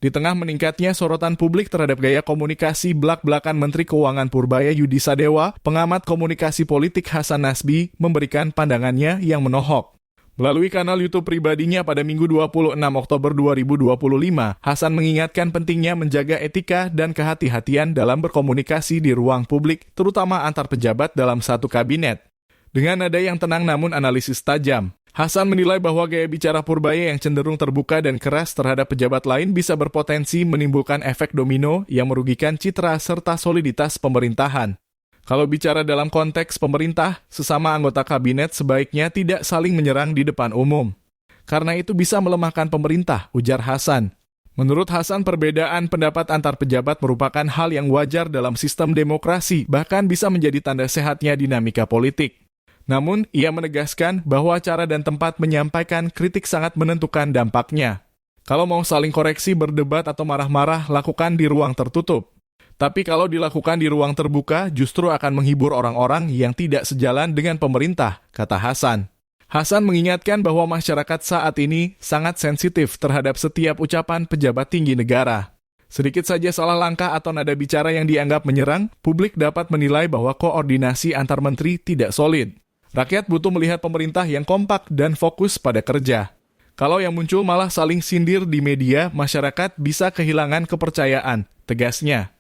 Di tengah meningkatnya sorotan publik terhadap gaya komunikasi blak-blakan Menteri Keuangan Purbaya Yudi Sadewa, pengamat komunikasi politik Hasan Nasbi memberikan pandangannya yang menohok. Melalui kanal YouTube pribadinya pada Minggu 26 Oktober 2025, Hasan mengingatkan pentingnya menjaga etika dan kehati-hatian dalam berkomunikasi di ruang publik, terutama antar pejabat dalam satu kabinet. Dengan nada yang tenang namun analisis tajam, Hasan menilai bahwa gaya bicara Purbaya yang cenderung terbuka dan keras terhadap pejabat lain bisa berpotensi menimbulkan efek domino yang merugikan citra serta soliditas pemerintahan. Kalau bicara dalam konteks pemerintah, sesama anggota kabinet sebaiknya tidak saling menyerang di depan umum. Karena itu bisa melemahkan pemerintah, ujar Hasan. Menurut Hasan, perbedaan pendapat antar pejabat merupakan hal yang wajar dalam sistem demokrasi, bahkan bisa menjadi tanda sehatnya dinamika politik. Namun, ia menegaskan bahwa cara dan tempat menyampaikan kritik sangat menentukan dampaknya. Kalau mau saling koreksi, berdebat atau marah-marah, lakukan di ruang tertutup. Tapi kalau dilakukan di ruang terbuka, justru akan menghibur orang-orang yang tidak sejalan dengan pemerintah, kata Hasan. Hasan mengingatkan bahwa masyarakat saat ini sangat sensitif terhadap setiap ucapan pejabat tinggi negara. Sedikit saja salah langkah atau nada bicara yang dianggap menyerang, publik dapat menilai bahwa koordinasi antar menteri tidak solid. Rakyat butuh melihat pemerintah yang kompak dan fokus pada kerja. Kalau yang muncul malah saling sindir di media, masyarakat bisa kehilangan kepercayaan, tegasnya.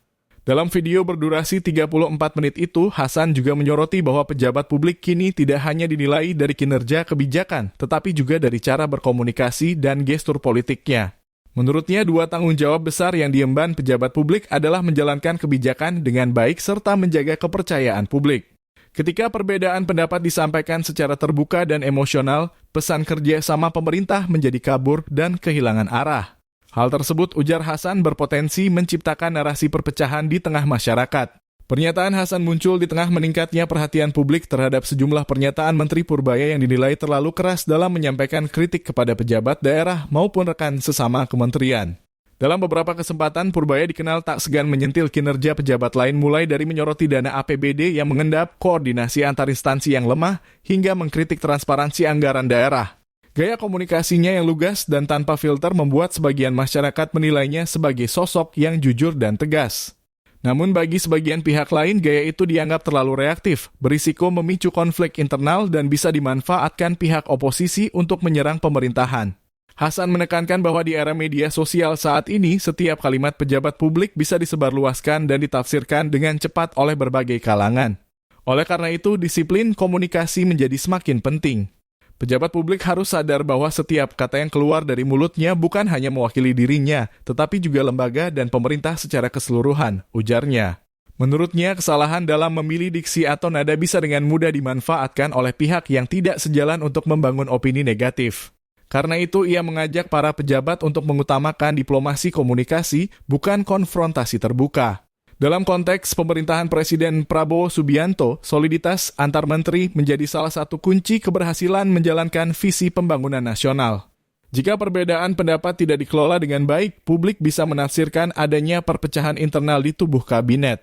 Dalam video berdurasi 34 menit itu, Hasan juga menyoroti bahwa pejabat publik kini tidak hanya dinilai dari kinerja kebijakan, tetapi juga dari cara berkomunikasi dan gestur politiknya. Menurutnya, dua tanggung jawab besar yang diemban pejabat publik adalah menjalankan kebijakan dengan baik serta menjaga kepercayaan publik. Ketika perbedaan pendapat disampaikan secara terbuka dan emosional, pesan kerja sama pemerintah menjadi kabur dan kehilangan arah. Hal tersebut, ujar Hasan, berpotensi menciptakan narasi perpecahan di tengah masyarakat. Pernyataan Hasan muncul di tengah meningkatnya perhatian publik terhadap sejumlah pernyataan Menteri Purbaya yang dinilai terlalu keras dalam menyampaikan kritik kepada pejabat daerah maupun rekan sesama kementerian. Dalam beberapa kesempatan, Purbaya dikenal tak segan menyentil kinerja pejabat lain, mulai dari menyoroti dana APBD yang mengendap, koordinasi antar instansi yang lemah, hingga mengkritik transparansi anggaran daerah. Gaya komunikasinya yang lugas dan tanpa filter membuat sebagian masyarakat menilainya sebagai sosok yang jujur dan tegas. Namun bagi sebagian pihak lain, gaya itu dianggap terlalu reaktif, berisiko memicu konflik internal dan bisa dimanfaatkan pihak oposisi untuk menyerang pemerintahan. Hasan menekankan bahwa di era media sosial saat ini, setiap kalimat pejabat publik bisa disebarluaskan dan ditafsirkan dengan cepat oleh berbagai kalangan. Oleh karena itu, disiplin komunikasi menjadi semakin penting. Pejabat publik harus sadar bahwa setiap kata yang keluar dari mulutnya bukan hanya mewakili dirinya, tetapi juga lembaga dan pemerintah secara keseluruhan, ujarnya. Menurutnya, kesalahan dalam memilih diksi atau nada bisa dengan mudah dimanfaatkan oleh pihak yang tidak sejalan untuk membangun opini negatif. Karena itu, ia mengajak para pejabat untuk mengutamakan diplomasi komunikasi, bukan konfrontasi terbuka. Dalam konteks pemerintahan Presiden Prabowo Subianto, soliditas antar menteri menjadi salah satu kunci keberhasilan menjalankan visi pembangunan nasional. Jika perbedaan pendapat tidak dikelola dengan baik, publik bisa menafsirkan adanya perpecahan internal di tubuh kabinet.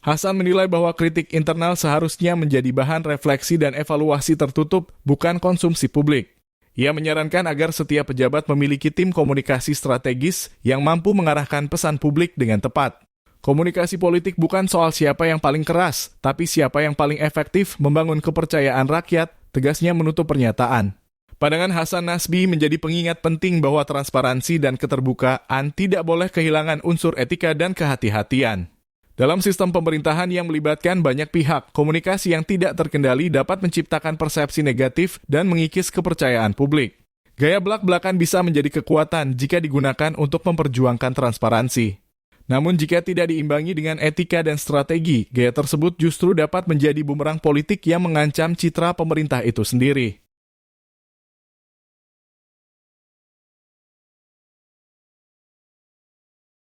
Hasan menilai bahwa kritik internal seharusnya menjadi bahan refleksi dan evaluasi tertutup, bukan konsumsi publik. Ia menyarankan agar setiap pejabat memiliki tim komunikasi strategis yang mampu mengarahkan pesan publik dengan tepat. Komunikasi politik bukan soal siapa yang paling keras, tapi siapa yang paling efektif membangun kepercayaan rakyat, tegasnya menutup pernyataan. Pandangan Hasan Nasbi menjadi pengingat penting bahwa transparansi dan keterbukaan tidak boleh kehilangan unsur etika dan kehati-hatian. Dalam sistem pemerintahan yang melibatkan banyak pihak, komunikasi yang tidak terkendali dapat menciptakan persepsi negatif dan mengikis kepercayaan publik. Gaya belak-belakan bisa menjadi kekuatan jika digunakan untuk memperjuangkan transparansi. Namun jika tidak diimbangi dengan etika dan strategi, gaya tersebut justru dapat menjadi bumerang politik yang mengancam citra pemerintah itu sendiri.